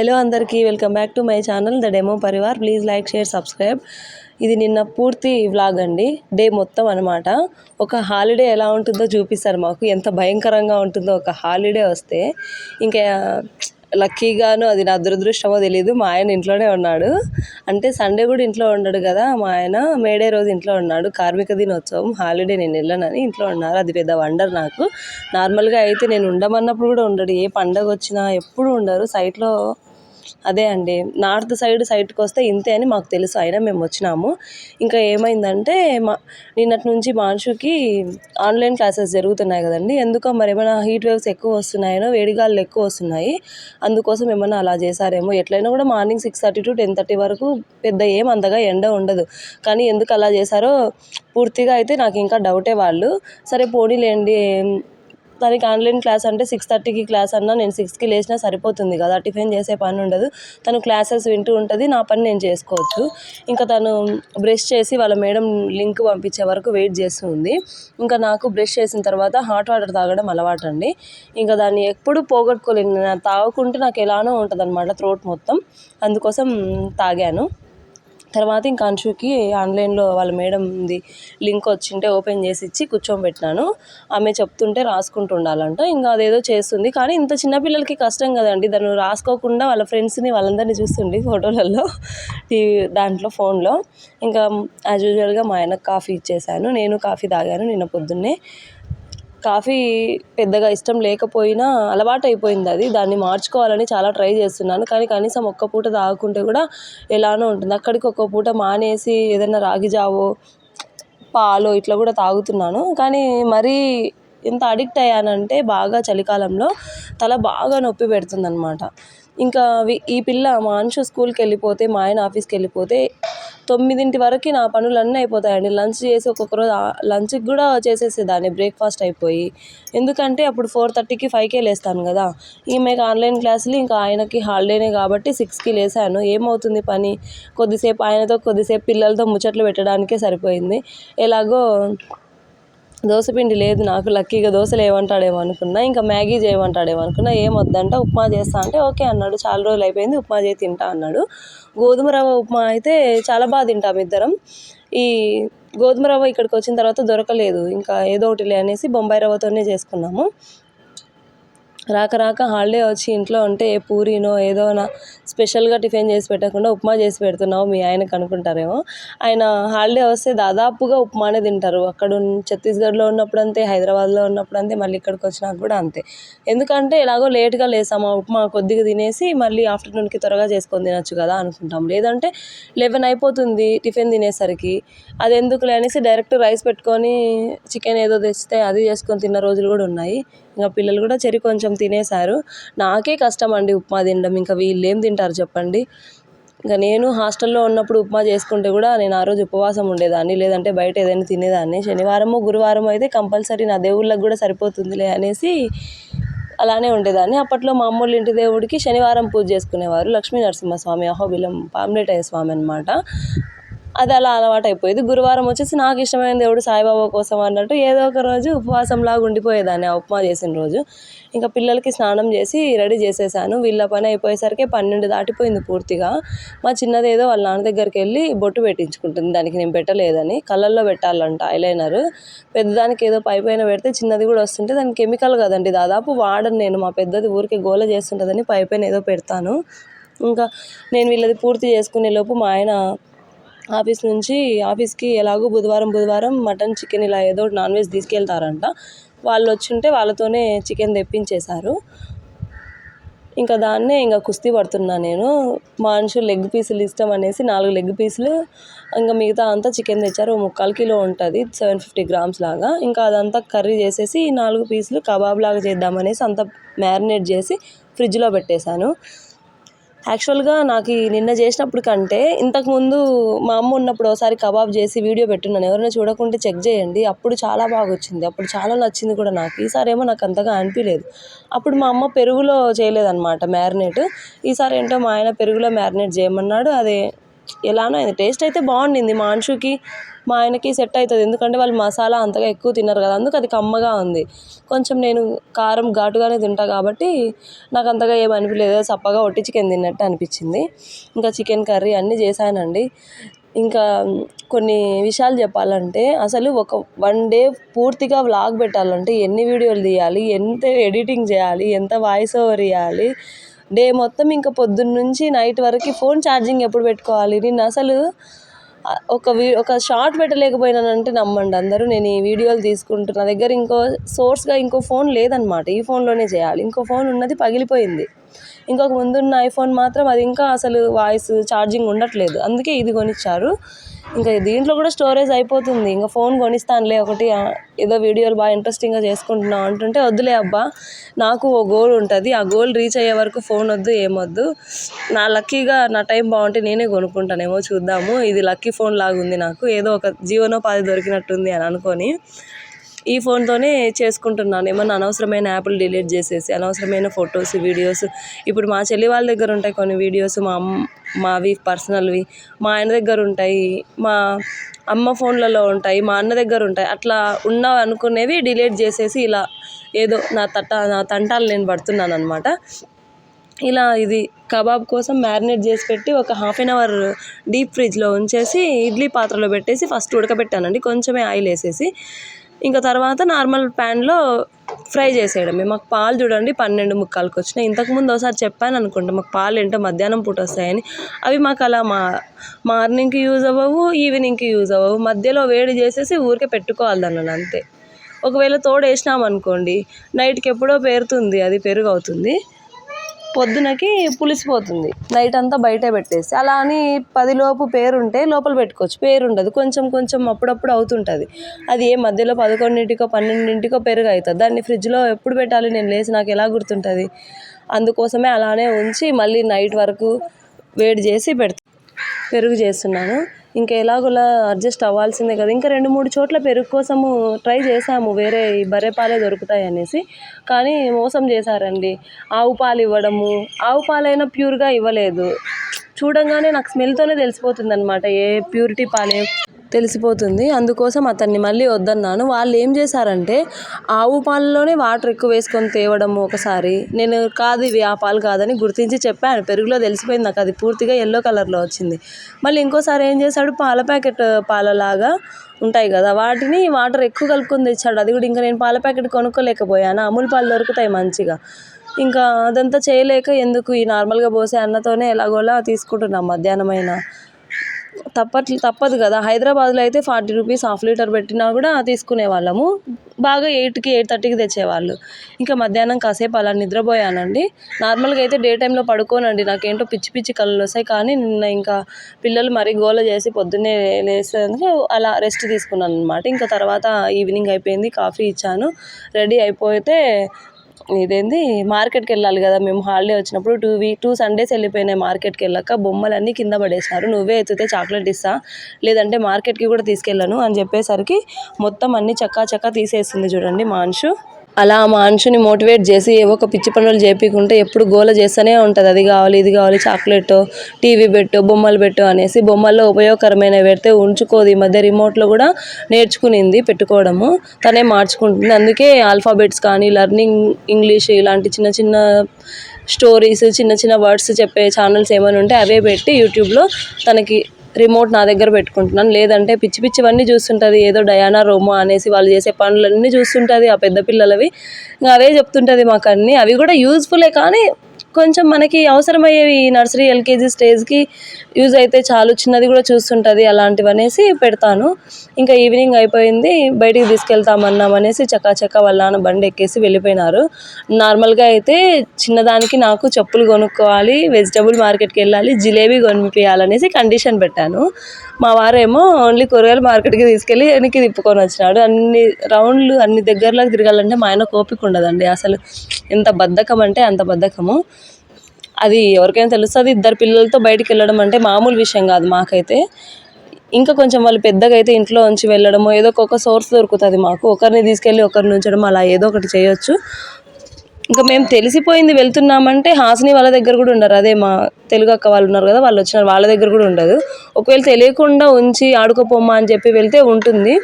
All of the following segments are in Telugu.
హలో అందరికీ welcome back to my channel the demo Parivar. Please like, share, subscribe. ఇది నిన్న పూర్తి వ్లాగ్ అండి, డే మొత్తం అనమాట. ఒక హాలిడే ఎలా ఉంటుందో చూపిస్తారు మాకు, ఎంత భయంకరంగా ఉంటుందో ఒక హాలిడే వస్తే. ఇంకా లక్కీగాను అది నా దురదృష్టమో తెలీదు, మా ఆయన ఇంట్లోనే ఉన్నాడు. అంటే సండే కూడా ఇంట్లో ఉండడు కదా మా ఆయన, మేడే రోజు ఇంట్లో ఉన్నాడు. కార్మిక దినోత్సవం హాలిడే, నేను వెళ్ళనని ఇంట్లో ఉన్నారు. అది పెద్ద వండర్ నాకు. నార్మల్గా అయితే నేను ఉండమన్నప్పుడు కూడా ఉండడు, ఏ పండగ వచ్చినా ఎప్పుడు ఉండరు సైట్లో. అదే అండి, నార్త్ సైడ్కి వస్తే ఇంతే అని మాకు తెలుసు, అయినా మేము వచ్చినాము. ఇంకా ఏమైందంటే నిన్నటి నుంచి మాన్షుకి ఆన్లైన్ క్లాసెస్ జరుగుతున్నాయి కదండి. ఎందుకో మరి ఏమైనా హీట్ వేవ్స్ ఎక్కువ వస్తున్నాయనో, వేడిగాళ్ళు ఎక్కువ వస్తున్నాయి, అందుకోసం ఏమైనా అలా చేశారేమో. ఎట్లయినా కూడా మార్నింగ్ 6:30 to 10:30 వరకు పెద్ద ఏం అంతగా ఎండ ఉండదు, కానీ ఎందుకు అలా చేశారో పూర్తిగా అయితే నాకు ఇంకా డౌటే. వాళ్ళు సరే పోనీలేండి, తనకి ఆన్లైన్ క్లాస్ అంటే 6:30కి క్లాస్ అన్నా నేను 6కి లేచినా సరిపోతుంది కదా, టిఫిన్ చేసే పని ఉండదు. తను క్లాసెస్ వింటూ ఉంటుంది, నా పని నేను చేసుకోవచ్చు. ఇంకా తను బ్రష్ చేసి వాళ్ళ మేడం లింక్ పంపించే వరకు వెయిట్ చేస్తూ ఉంది. ఇంకా నాకు బ్రష్ చేసిన తర్వాత హాట్ వాటర్ తాగడం అలవాటు అండి. ఇంకా దాన్ని ఎప్పుడు పోగొట్టుకోలేను, నేను తాగుకుంటే నాకు ఎలానో ఉంటుంది అనమాట థ్రోట్ మొత్తం, అందుకోసం తాగాను. తర్వాత ఇంకా అంశుకి ఆన్లైన్లో వాళ్ళ మేడంది లింక్ వచ్చింటే ఓపెన్ చేసి ఇచ్చి కూర్చోబెట్టినాను. ఆమె చెప్తుంటే రాసుకుంటూ ఉండాలంట. ఇంకా అదేదో చేస్తుంది, కానీ ఇంత చిన్నపిల్లలకి కష్టం కదండి, దాన్ని రాసుకోకుండా వాళ్ళ ఫ్రెండ్స్ని వాళ్ళందరినీ చూస్తుంది ఫోటోలలో, దాంట్లో ఫోన్లో. ఇంకా యాజ్ యూజువల్గా మా ఆయనకు కాఫీ ఇచ్చేసాను, నేను కాఫీ తాగాను. నిన్న పొద్దున్నే కాఫీ పెద్దగా ఇష్టం లేకపోయినా అలవాటు అయిపోయింది అది, దాన్ని మార్చుకోవాలని చాలా ట్రై చేస్తున్నాను. కానీ కనీసం ఒక్క పూట తాగుకుంటే కూడా ఎలానో ఉంటుంది. అక్కడికి ఒక్క పూట మానేసి ఏదైనా రాగి జావో పాలో ఇట్లా కూడా తాగుతున్నాను. కానీ మరీ ఎంత అడిక్ట్ అయ్యానంటే బాగా చలికాలంలో తల బాగా నొప్పి పెడుతుంది అనమాట. ఇంకా ఈ పిల్ల మా అంశు స్కూల్కి వెళ్ళిపోతే, మా ఆయన ఆఫీస్కి వెళ్ళిపోతే 9 వరకు నా పనులన్నీ అయిపోతాయండి. లంచ్ చేసి ఒక్కొక్క రోజు లంచ్కి కూడా చేసేసేదాన్ని బ్రేక్ఫాస్ట్ అయిపోయి, ఎందుకంటే అప్పుడు 4:30కి 5కే లేస్తాను కదా. ఈమెకి ఆన్లైన్ క్లాసులు, ఇంకా ఆయనకి హాలిడేనే కాబట్టి 6కి లేసాను. ఏమవుతుంది పని, కొద్దిసేపు ఆయనతో కొద్దిసేపు పిల్లలతో ముచ్చట్లు పెట్టడానికే సరిపోయింది. ఎలాగో దోశపిండి లేదు నాకు, లక్కీగా దోశలు ఏమంటాడేమో అనుకున్నా, ఇంకా మ్యాగీ చేయమంటాడేమో అనుకున్నా. ఏం వద్దంట, ఉప్మా చేస్తా అంటే ఓకే అన్నాడు. చాలా రోజులు అయిపోయింది ఉప్మా చేసి తింటా అన్నాడు. గోధుమ రవ్వ ఉప్మా అయితే చాలా బాగా తింటాం ఇద్దరం. ఈ గోధుమ రవ్వ ఇక్కడికి వచ్చిన తర్వాత దొరకలేదు, ఇంకా ఏదో ఒకటిలే అనేసి బొంబాయి రవ్వతోనే చేసుకున్నాము. రాక హాలిడే వచ్చి ఇంట్లో ఉంటే పూరీనో ఏదోనా స్పెషల్గా టిఫిన్ చేసి పెట్టకుండా ఉప్మా చేసి పెడుతున్నావు మీ ఆయనకు అనుకుంటారేమో. ఆయన హాలిడే వస్తే దాదాపుగా ఉప్మానే తింటారు. అక్కడ ఛత్తీస్గఢ్లో ఉన్నప్పుడు అంతే, హైదరాబాద్లో ఉన్నప్పుడు అంతే, మళ్ళీ ఇక్కడికి వచ్చినాక కూడా అంతే. ఎందుకంటే ఎలాగో లేట్గా లేసాము, ఆ ఉప్మా కొద్దిగా తినేసి మళ్ళీ ఆఫ్టర్నూన్కి త్వరగా చేసుకొని తినొచ్చు కదా అనుకుంటాం. లేదంటే 11 అయిపోతుంది టిఫిన్ తినేసరికి, అది ఎందుకులే అనేసి డైరెక్ట్ రైస్ పెట్టుకొని చికెన్ ఏదో తెస్తే అది చేసుకొని తిన్న రోజులు కూడా ఉన్నాయి. ఇంకా పిల్లలు కూడా కొంచెం తినేశారు. నాకే కష్టం అండి ఉప్మా తినడం, ఇంకా వీళ్ళు ఏం తింటారు చెప్పండి. ఇంకా నేను హాస్టల్లో ఉన్నప్పుడు ఉప్మా చేసుకుంటే కూడా నేను ఆ రోజు ఉపవాసం ఉండేదాన్ని, లేదంటే బయట ఏదైనా తినేదాన్ని. శనివారము గురువారం అయితే కంపల్సరీ నా దేవుళ్ళకి కూడా సరిపోతుందిలే అనేసి అలానే ఉండేదాన్ని. అప్పట్లో మా అమ్మోళ్ళ ఇంటి దేవుడికి శనివారం పూజ చేసుకునేవారు, లక్ష్మీ నరసింహస్వామి, అహోబిలం పామ్లెటయ్య స్వామి అనమాట. అది అలా అలవాటు అయిపోయేది. గురువారం వచ్చేసి నాకు ఇష్టమైన దేవుడు సాయిబాబా కోసం అన్నట్టు ఏదో ఒక రోజు ఉపవాసంలాగా ఉండిపోయేదాన్ని ఆ ఉప్మా చేసిన రోజు. ఇంకా పిల్లలకి స్నానం చేసి రెడీ చేసేసాను. వీళ్ళ పని అయిపోయేసరికి 12 దాటిపోయింది పూర్తిగా. మా చిన్నదేదో వాళ్ళ నాన్న దగ్గరికి వెళ్ళి బొట్టు పెట్టించుకుంటుంది, దానికి నేను పెట్టలేదని. కళ్ళల్లో పెట్టాలంట ఐలైనర్, పెద్దదానికి ఏదో పైన పెడితే చిన్నది కూడా వస్తుంటే దానికి కెమికల్ కదండి, దాదాపు వాడను నేను. మా పెద్దది ఊరికి గోల చేస్తుంటుందని పైన ఏదో పెడతాను. ఇంకా నేను వీళ్ళది పూర్తి చేసుకునే లోపు మా ఆయన ఆఫీస్కి ఎలాగో బుధవారం మటన్ చికెన్ ఇలా ఏదో నాన్ వెజ్ తీసుకెళ్తారంట. వాళ్ళు వచ్చుంటే వాళ్ళతోనే చికెన్ తెప్పించేశారు. ఇంకా దాన్నే ఇంకా కుస్తీ పడుతున్నా నేను. మా మనుషులు లెగ్ పీసులు ఇష్టం అనేసి 4 లెగ్ పీసులు, ఇంకా మిగతా అంతా చికెన్ తెచ్చారు. 3/4 కిలో ఉంటుంది, 750 grams లాగా. ఇంకా అదంతా కర్రీ చేసేసి 4 పీసులు కబాబ్ లాగా చేద్దామనేసి అంతా మ్యారినేట్ చేసి ఫ్రిడ్జ్లో పెట్టేశాను. యాక్చువల్గా నాకు నిన్న చేసినప్పుడు కంటే ఇంతకుముందు మా అమ్మ ఉన్నప్పుడు ఒకసారి కబాబ్ చేసి వీడియో పెట్టున్నాను, ఎవరైనా చూడకుంటే చెక్ చేయండి. అప్పుడు చాలా బాగా వచ్చింది, అప్పుడు చాలా నచ్చింది కూడా నాకు. ఈసారి ఏమో నాకు అంతగా అనిపించలేదు. అప్పుడు మా అమ్మ పెరుగులో చేయలేదన్నమాట మ్యారినేట్, ఈసారి ఏంటో మా ఆయన పెరుగులో మ్యారినేట్ చేయమన్నాడు. అదే ఎలానో టేస్ట్ అయితే బాగుండింది. మా అంశుకి మా ఆయనకి సెట్ అవుతుంది, ఎందుకంటే వాళ్ళు మసాలా అంతగా ఎక్కువ తిన్నారు కదా, అందుకు అది కమ్మగా ఉంది. కొంచెం నేను కారం ఘాటుగానే తింటా కాబట్టి నాకు అంతగా ఏం అనిపించలేదు, సప్పగా ఒట్టి చికెన్ తిన్నట్టు అనిపించింది. ఇంకా చికెన్ కర్రీ అన్నీ చేశానండి. ఇంకా కొన్ని విషయాలు చెప్పాలంటే అసలు ఒక 1 డే పూర్తిగా వ్లాగ్ పెట్టాలంటే ఎన్ని వీడియోలు తీయాలి, ఎంత ఎడిటింగ్ చేయాలి, ఎంత వాయిస్ ఓవర్ ఇవ్వాలి, డే మొత్తం ఇంకా పొద్దున్న నుంచి నైట్ వరకు ఫోన్ ఛార్జింగ్ ఎప్పుడు పెట్టుకోవాలి. నేను అసలు ఒక షార్ట్ పెట్టలేకపోయినానంటే నమ్మండి అందరూ. నేను ఈ వీడియోలు తీసుకుంటున్నా, నా దగ్గర ఇంకో ఫోన్ లేదనమాట, ఈ ఫోన్లోనే చేయాలి. ఇంకో ఫోన్ ఉన్నది పగిలిపోయింది, ఇంకొక ముందున్న ఐఫోన్ మాత్రం అది ఇంకా అసలు వాయిస్ ఛార్జింగ్ ఉండట్లేదు, అందుకే ఇది కొనిచ్చారు. ఇంకా దీంట్లో కూడా స్టోరేజ్ అయిపోతుంది, ఇంకా ఫోన్ కొనిస్తానులే ఒకటి, ఏదో వీడియోలు బాగా ఇంట్రెస్టింగ్గా చేసుకుంటున్నాం అంటుంటే వద్దులే అబ్బా, నాకు ఓ గోల్ ఉంటుంది, ఆ గోల్ రీచ్ అయ్యే వరకు ఫోన్ వద్దు ఏమొద్దు, నా లక్కీగా నా టైం బాగుంటే నేనే కొనుక్కుంటానేమో చూద్దాము, ఇది లక్కీ ఫోన్ లాగా ఉంది, నాకు ఏదో ఒక జీవనోపాధి దొరికినట్టుంది అని అనుకొని ఈ ఫోన్తోనే చేసుకుంటున్నాను. ఏమన్నా అనవసరమైన యాప్లు డిలీట్ చేసేసి, అనవసరమైన ఫొటోస్ వీడియోస్, ఇప్పుడు మా చెల్లి వాళ్ళ దగ్గర ఉంటాయి కొన్ని వీడియోస్, మావి పర్సనల్వి, మా ఆయన దగ్గర ఉంటాయి, మా అమ్మ ఫోన్లలో ఉంటాయి, మా అన్న దగ్గర ఉంటాయి, అట్లా ఉన్నావు అనుకునేవి డిలీట్ చేసేసి ఇలా ఏదో నా తంటాలు నేను పడుతున్నాను అనమాట. ఇలా ఇది కబాబ్ కోసం మ్యారినేట్ చేసి పెట్టి ఒక 1/2 అవర్ డీప్ ఫ్రిడ్జ్లో ఉంచేసి ఇడ్లీ పాత్రలో పెట్టేసి ఫస్ట్ ఉడకబెట్టానండి, కొంచెమే ఆయిల్ వేసేసి. ఇంకా తర్వాత నార్మల్ ప్యాన్లో ఫ్రై చేసేయడమే. మాకు పాలు చూడండి 12:45కి వచ్చినాయి. ఇంతకుముందు ఒకసారి చెప్పాను అనుకుంటా, మాకు పాలు ఏంటో మధ్యాహ్నం పూట వస్తాయని. అవి మాకు అలా మార్నింగ్కి యూజ్ అవ్వవు, ఈవినింగ్కి యూజ్ అవ్వవు, మధ్యలో వేడి చేసేసి ఊరికే పెట్టుకోవాలి దాన్ని అంతే. ఒకవేళ తోడు వేసినామనుకోండి నైట్కి ఎప్పుడో పేరుతుంది, అది పెరుగు అవుతుంది, పొద్దునకి పులిసిపోతుంది, నైట్ అంతా బయటే పెట్టేసి. అలా అని 10 లోపు పేరుంటే లోపల పెట్టుకోవచ్చు, పేరు ఉండదు, కొంచెం అప్పుడప్పుడు అవుతుంటుంది. అది మధ్యలో 11కో 12కో పెరుగు అవుతుంది, దాన్ని ఫ్రిడ్జ్లో ఎప్పుడు పెట్టాలి నేను లేచి, నాకు ఎలా గుర్తుంటుంది. అందుకోసమే అలానే ఉంచి మళ్ళీ నైట్ వరకు వేడి చేసి పెరుగు చేస్తున్నాను. ఇంకా ఎలాగోలా అడ్జస్ట్ అవ్వాల్సిందే కదా. ఇంకా 2-3 చోట్ల పెరుగు కోసము ట్రై చేసాము, వేరే ఈ బర్రె పాలే దొరుకుతాయి అనేసి, కానీ మోసం చేశారండి. ఆవు పాలు ఇవ్వడము, ఆవు పాలైనా ప్యూర్గా ఇవ్వలేదు, చూడంగానే నాకు స్మెల్తోనే తెలిసిపోతుంది అనమాట, ఏ ప్యూరిటీ పాలే తెలిసిపోతుంది. అందుకోసం అతన్ని మళ్ళీ వద్దన్నాను. వాళ్ళు ఏం చేశారంటే ఆవు పాలలోనే వాటర్ ఎక్కువ వేసుకొని తేవడము. ఒకసారి నేను కాదు ఇవి ఆ పాలు కాదని గుర్తించి చెప్పాను, పెరుగులో తెలిసిపోయింది నాకు, అది పూర్తిగా ఎల్లో కలర్లో వచ్చింది. మళ్ళీ ఇంకోసారి ఏం చేశాడు, పాల ప్యాకెట్ పాలలాగా ఉంటాయి కదా, వాటిని వాటర్ ఎక్కువ కలుపుకొని తెచ్చాడు. అది కూడా ఇంకా నేను పాల ప్యాకెట్ కొనుక్కోలేకపోయాను, అమూల్ పాలు దొరుకుతాయి మంచిగా. ఇంకా అదంతా చేయలేక ఎందుకు ఈ నార్మల్గా పోసే అన్నతోనే ఎలాగోలా తీసుకుంటున్నాం మధ్యాహ్నమైనా, తప్పదు కదా. హైదరాబాద్లో అయితే 40 రూపీస్ ½ లీటర్ పెట్టినా కూడా తీసుకునే వాళ్ళము, బాగా 8కి 8:30కి తెచ్చేవాళ్ళు. ఇంకా మధ్యాహ్నం కాసేపు అలా నిద్రపోయానండి. నార్మల్గా అయితే డే టైంలో పడుకోనండి, నాకేంటో పిచ్చి కళ్ళు వస్తాయి, కానీ నిన్న ఇంకా పిల్లలు మరీ గోల చేసి పొద్దున్నే లేసేందుకు అలా రెస్ట్ తీసుకున్నాను అనమాట. ఇంకా తర్వాత ఈవినింగ్ అయిపోయింది, కాఫీ ఇచ్చాను, రెడీ అయిపోతే మార్కెట్కి వెళ్ళాలి కదా, మేము హాలిడే వచ్చినప్పుడు 2 సండేస్ వెళ్ళిపోయినాయి మార్కెట్కి వెళ్ళాక, బొమ్మలన్నీ కింద పడేసినారు, నువ్వే ఎత్తితే చాక్లెట్ ఇస్తా, లేదంటే మార్కెట్కి కూడా తీసుకెళ్ళను అని చెప్పేసరికి మొత్తం అన్నీ చక్కా తీసేస్తుంది చూడండి మా అంశు. అలా మా అంశుని మోటివేట్ చేసి ఏవో ఒక పిచ్చి పనులు చేపించుకుంటే ఎప్పుడు గోల చేస్తూనే ఉంటుంది, అది కావాలి ఇది కావాలి, చాక్లెట్, టీవీ పెట్టు, బొమ్మలు పెట్టు అనేసి. బొమ్మల్లో ఉపయోగకరమైనవి పెడితే ఉంచుకోదు, ఈ మధ్య రిమోట్లో కూడా నేర్చుకునింది పెట్టుకోవడము, తనే మార్చుకుంటుంది. అందుకే ఆల్ఫాబెట్స్ కానీ లర్నింగ్ ఇంగ్లీష్ ఇలాంటి చిన్న స్టోరీస్, చిన్న వర్డ్స్ చెప్పే ఛానల్స్ ఏమైనా ఉంటే అవే పెట్టి యూట్యూబ్లో తనకి రిమోట్ నా దగ్గర పెట్టుకుంటున్నాను, లేదంటే పిచ్చివన్నీ చూస్తుంటుంది, ఏదో డయానా రోమో అనేసి వాళ్ళు చేసే పనులన్నీ చూస్తుంటుంది, ఆ పెద్ద పిల్లలవి ఇంకా అవే చెప్తుంటుంది మాకు అన్నీ. అవి కూడా యూజ్ఫుల్లే, కానీ కొంచెం మనకి అవసరమయ్యేవి నర్సరీ ఎల్కేజీ స్టేజ్కి యూజ్ అయితే చాలు, చిన్నది కూడా చూస్తుంటుంది, అలాంటివి అనేసి పెడతాను. ఇంకా ఈవినింగ్ అయిపోయింది, బయటికి తీసుకెళ్తామన్నాం అనేసి చక్కా వాళ్ళ నాన్న బండి ఎక్కేసి వెళ్ళిపోయినారు. నార్మల్గా అయితే చిన్నదానికి నాకు చెప్పులు కొనుక్కోవాలి, వెజిటబుల్ మార్కెట్కి వెళ్ళాలి, జిలేబీ కొనిపించాలనేసి కండిషన్ పెట్టాను. మా వారేమో ఓన్లీ కూరగాయల మార్కెట్కి తీసుకెళ్ళి వెనక్కి తిప్పుకొని వచ్చినాడు. అన్ని రౌండ్లు అన్ని దగ్గరలోకి తిరగాలంటే మా ఆయన ఓపిక ఉండదండి, అసలు ఎంత బద్ధకం అంటే అంత బద్ధకము. అది ఎవరికైనా తెలుస్తుంది, 2 పిల్లలతో బయటికి వెళ్ళడం అంటే మామూలు విషయం కాదు మాకైతే. ఇంకా కొంచెం వాళ్ళు పెద్దగా అయితే ఇంట్లో ఉంచి వెళ్ళడము, ఏదో ఒక సోర్స్ దొరుకుతుంది మాకు, ఒకరిని తీసుకెళ్ళి ఒకరిని ఉంచడం, అలా ఏదో ఒకటి చేయొచ్చు. ఇంకా మేము తెలిసిపోయింది వెళ్తున్నామంటే హాసిని వాళ్ళ దగ్గర కూడా ఉండరు. అదే మా తెలుగు అక్క వాళ్ళు ఉన్నారు కదా, వాళ్ళు వచ్చినారు, వాళ్ళ దగ్గర కూడా ఉండదు. ఒకవేళ తెలియకుండా ఉంచి ఆడుకోపోమ్మా అని చెప్పి వెళ్తే ఉంటుంది.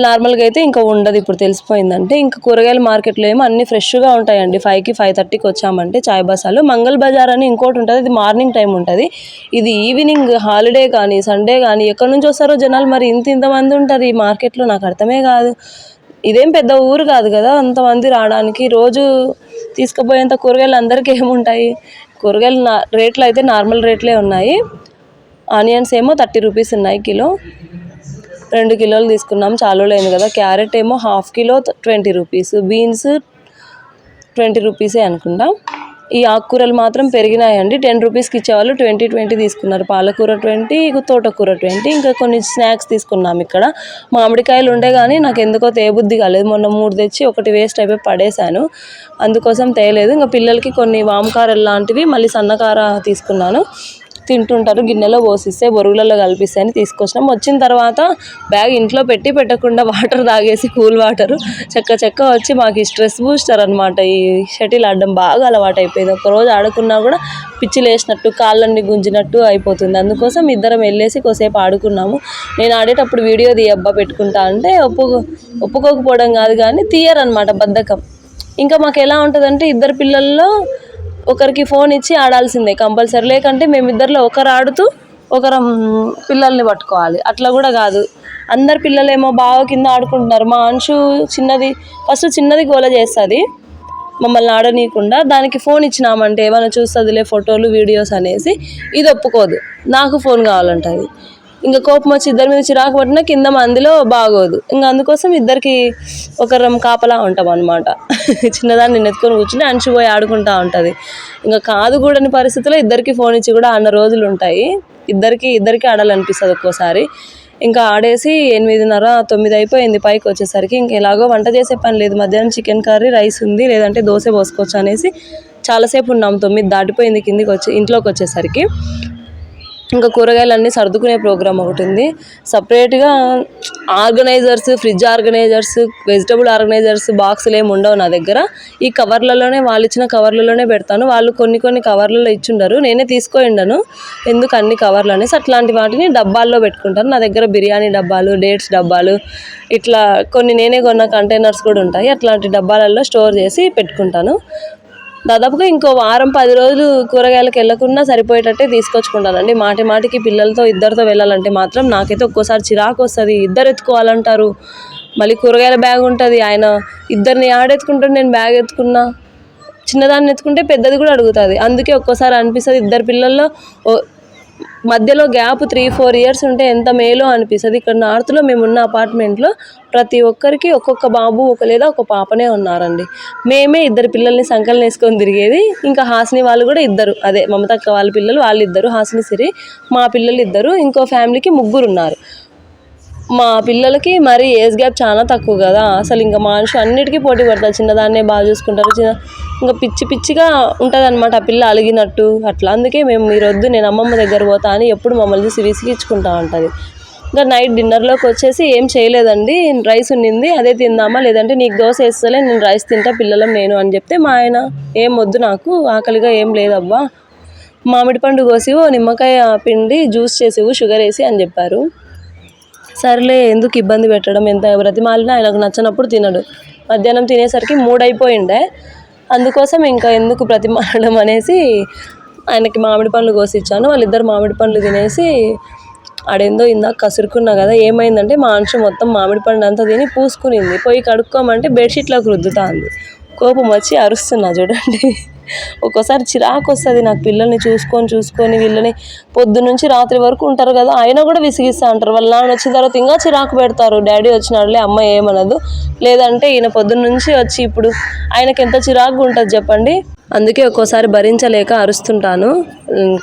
నార్మల్గా అయితే ఇంకా ఉండదు. ఇప్పుడు తెలిసిపోయిందంటే ఇంకా కూరగాయల మార్కెట్లో ఏమో అన్నీ ఫ్రెష్గా ఉంటాయండి. 5కి 5:30కి వచ్చామంటే చాయ్ బసాలు. మంగళ బజార్ అని ఇంకోటి ఉంటుంది, ఇది మార్నింగ్ టైం ఉంటుంది. ఇది ఈవినింగ్ హాలిడే కానీ సండే కానీ ఎక్కడి నుంచి వస్తారో జనాలు, మరి ఇంతమంది ఉంటారు ఈ మార్కెట్లో, నాకు అర్థమే కాదు. ఇదేం పెద్ద ఊరు కాదు కదా అంతమంది రావడానికి. రోజు తీసుకుపోయేంత కూరగాయలు అందరికీ ఏముంటాయి. కూరగాయలు రేట్లు అయితే నార్మల్ రేట్లే ఉన్నాయి. ఆనియన్స్ ఏమో 30 రూపీస్ ఉన్నాయి కిలో. 2 కిలోలు తీసుకున్నాం, చాలా లేదు కదా. క్యారెట్ ఏమో ½ కిలో 20 రూపీస్, బీన్స్ 20 రూపీసే అనుకుంటా. ఈ ఆకుకూరలు మాత్రం పెరిగినాయండి. 10 రూపీస్కి ఇచ్చేవాళ్ళు 20 తీసుకున్నారు. పాలకూర 20, తోటకూర 20, ఇంకా కొన్ని స్నాక్స్ తీసుకున్నాం. ఇక్కడ మామిడికాయలు ఉండే కానీ నాకు ఎందుకో తేబుద్ధి కాలేదు. మొన్న 3 తెచ్చి ఒకటి వేస్ట్ అయిపోయి పడేశాను, అందుకోసం తేయలేదు. ఇంకా పిల్లలకి కొన్ని వామకారలు లాంటివి, మళ్ళీ సన్నకార తీసుకున్నాను. తింటుంటారు, గిన్నెలో పోసిస్తే బొరుగులలో కలిపిస్తే అని తీసుకొచ్చినాం. వచ్చిన తర్వాత బ్యాగ్ ఇంట్లో పెట్టకుండా వాటర్ తాగేసి, కూల్ వాటరు చెక్క వచ్చి మాకు ఈ స్ట్రెస్ బూస్టర్ అనమాట. ఈ షటిల్ ఆడడం బాగా అలవాటు అయిపోయింది. ఒకరోజు ఆడుకున్నా కూడా పిచ్చి లేసినట్టు, కాళ్ళన్ని గుంజినట్టు అయిపోతుంది. అందుకోసం ఇద్దరం వెళ్ళేసి కొద్దిసేపు ఆడుకున్నాము. నేను ఆడేటప్పుడు వీడియో తీయబ్బా పెట్టుకుంటా అంటే ఒప్పుకోకపోవడం కాదు కానీ తీయరనమాట, బద్ధకం. ఇంకా మాకు ఎలా ఉంటుందంటే ఇద్దరు పిల్లల్లో ఒకరికి ఫోన్ ఇచ్చి ఆడాల్సిందే కంపల్సరీ, లేకంటే మేమిద్దరిలో ఒకరు ఆడుతూ ఒకరు పిల్లల్ని పట్టుకోవాలి. అట్లా కూడా కాదు, అందరు పిల్లలేమో బాగా కింద ఆడుకుంటున్నారు. మా అంశు చిన్నది గోల చేస్తుంది మమ్మల్ని ఆడనీయకుండా. దానికి ఫోన్ ఇచ్చినామంటే ఏమైనా చూస్తుందిలే ఫోటోలు వీడియోస్ అనేసి, ఇది ఒప్పుకోదు, నాకు ఫోన్ కావాలంటుంది. ఇంకా కోపం వచ్చి ఇద్దరి మీద చిరాకు పట్టినా కింద మందిలో బాగోదు. ఇంకా అందుకోసం ఇద్దరికి ఒకరం కాపలా ఉంటాం అనమాట. చిన్నదాన్ని ఎత్తుకొని కూర్చుని అంచు పోయి ఆడుకుంటూ ఉంటుంది. ఇంకా కాదు కూడని పరిస్థితుల్లో ఇద్దరికి ఫోన్ ఇచ్చి కూడా ఆడిన రోజులు ఉంటాయి. ఇద్దరికి ఆడాలనిపిస్తుంది ఒక్కోసారి. ఇంకా ఆడేసి 8:30, 9 అయిపోయింది పైకి వచ్చేసరికి. ఇంక ఎలాగో వంట చేసే పని లేదు, మధ్యాహ్నం చికెన్ కర్రీ, రైస్ ఉంది, లేదంటే దోశ పోసుకోవచ్చు అనేసి చాలాసేపు ఉన్నాం. 9 దాటిపోయింది ఇంట్లోకి వచ్చేసరికి. ఇంకా కూరగాయలన్నీ సర్దుకునే ప్రోగ్రామ్ ఒకటి ఉంది. సపరేట్గా organisers, fridge organisers, vegetable organisers బాక్సులు ఏమి ఉండవు నా దగ్గర. ఈ కవర్లలోనే, వాళ్ళు ఇచ్చిన కవర్లలోనే పెడతాను. వాళ్ళు కొన్ని కవర్లలో ఇచ్చిండరు, నేనే తీసుకోండను ఎందుకు అన్ని కవర్లు అనేసి. అట్లాంటి వాటిని డబ్బాల్లో పెట్టుకుంటాను. నా దగ్గర బిర్యానీ డబ్బాలు, డేట్స్ డబ్బాలు, ఇట్లా కొన్ని నేనే కొన్న కంటైనర్స్ కూడా ఉంటాయి. అట్లాంటి డబ్బాలలో స్టోర్ చేసి పెట్టుకుంటాను. దాదాపుగా ఇంకో వారం 10 రోజులు కూరగాయలకు వెళ్ళకుండా సరిపోయేటట్టే తీసుకొచ్చుకుంటానండి. మాటికి ఇద్దరితో వెళ్ళాలంటే మాత్రం నాకైతే ఒక్కోసారి చిరాకు వస్తుంది. ఇద్దరు ఎత్తుకోవాలంటారు, మళ్ళీ కూరగాయల బ్యాగ్ ఉంటుంది. ఆయన ఇద్దరిని ఆడెత్తుకుంటాడు, నేను బ్యాగ్ ఎత్తుకున్నా. చిన్నదాన్ని ఎత్తుకుంటే పెద్దది కూడా అడుగుతుంది. అందుకే ఒక్కోసారి అనిపిస్తుంది ఇద్దరు పిల్లల్లో మధ్యలో గ్యాప్ 3-4 ఇయర్స్ ఉంటే ఎంత మేలో అనిపిస్తుంది. ఇక్కడ నార్త్లో మేమున్న అపార్ట్మెంట్లో ప్రతి ఒక్కరికి ఒక్కొక్క బాబు లేదా ఒక పాపనే ఉన్నారండి. మేమే ఇద్దరు పిల్లల్ని సంకలన వేసుకొని తిరిగేది. ఇంకా హాసిని వాళ్ళు కూడా ఇద్దరు, అదే మమతక్క వాళ్ళ పిల్లలు వాళ్ళిద్దరు, హాసిని సిరి, మా పిల్లలు ఇద్దరు, ఇంకో ఫ్యామిలీకి 3 ఉన్నారు. మా పిల్లలకి మరి ఏజ్ గ్యాప్ చాలా తక్కువ కదా, అసలు ఇంకా మనిషి అన్నిటికీ పోటీ పడతారు. చిన్నదాన్నే బాగా చూసుకుంటారు, ఇంకా పిచ్చిగా ఉంటుంది అనమాట, ఆ పిల్ల అలిగినట్టు అట్లా. అందుకే మేము ఈరోజు నేను అమ్మమ్మ దగ్గర పోతా అని ఎప్పుడు మమ్మల్ని చూసి విసిగించుకుంటా ఉంటుంది. ఇంకా నైట్ డిన్నర్లోకి వచ్చేసి ఏం చేయలేదండి, రైస్ ఉండింది అదే తిందామా, లేదంటే నీకు దోశ వేస్తలే నేను రైస్ తింటా పిల్లలం నేను అని చెప్తే, మా ఆయన ఏం వద్దు నాకు ఆకలిగా ఏం లేదబ్బా, మామిడి పండు కోసి నిమ్మకాయ పిండి జ్యూస్ చేసేవు షుగర్ వేసి అని చెప్పారు. సర్లే ఎందుకు ఇబ్బంది పెట్టడం, ఎంత బ్రతిమాలినా ఆయనకు నచ్చినప్పుడు తినడు. మధ్యాహ్నం తినేసరికి 3 అయిపోయిండే, అందుకోసం ఇంకా ఎందుకు బ్రతిమాలడం అనేసి ఆయనకి మామిడి పండ్లు కోసి ఇచ్చాను. వాళ్ళిద్దరు మామిడి పండ్లు తినేసి ఆడేందో ఇందాక కసురుకున్నా కదా, ఏమైందంటే మా అంశం మొత్తం మామిడి పండు అంతా తిని పూసుకునింది. పోయి కడుక్కోమంటే బెడ్షీట్లోకి రుద్దుతా ఉంది. కోపం వచ్చి అరుస్తున్నా చూడండి. ఒక్కోసారి చిరాకు వస్తుంది నాకు, పిల్లల్ని చూసుకొని వీళ్ళని పొద్దున్నుంచి రాత్రి వరకు ఉంటారు కదా, అయినా కూడా విసిగిస్తూ ఉంటారు. వాళ్ళ నాన్న వచ్చిన తర్వాత ఇంకా చిరాకు పెడతారు. డాడీ వచ్చినాడులే అమ్మ ఏమనదు, లేదంటే ఈయన పొద్దున్నుంచి వచ్చి ఇప్పుడు ఆయనకి ఎంత చిరాకుగా ఉంటుంది చెప్పండి. అందుకే ఒక్కోసారి భరించలేక అరుస్తుంటాను.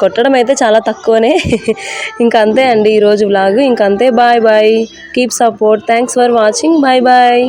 కొట్టడం అయితే చాలా తక్కువనే. ఇంకా అంతే అండి ఈరోజు వ్లాగ్, ఇంకంతే. Bye keep support, thanks for watching, bye.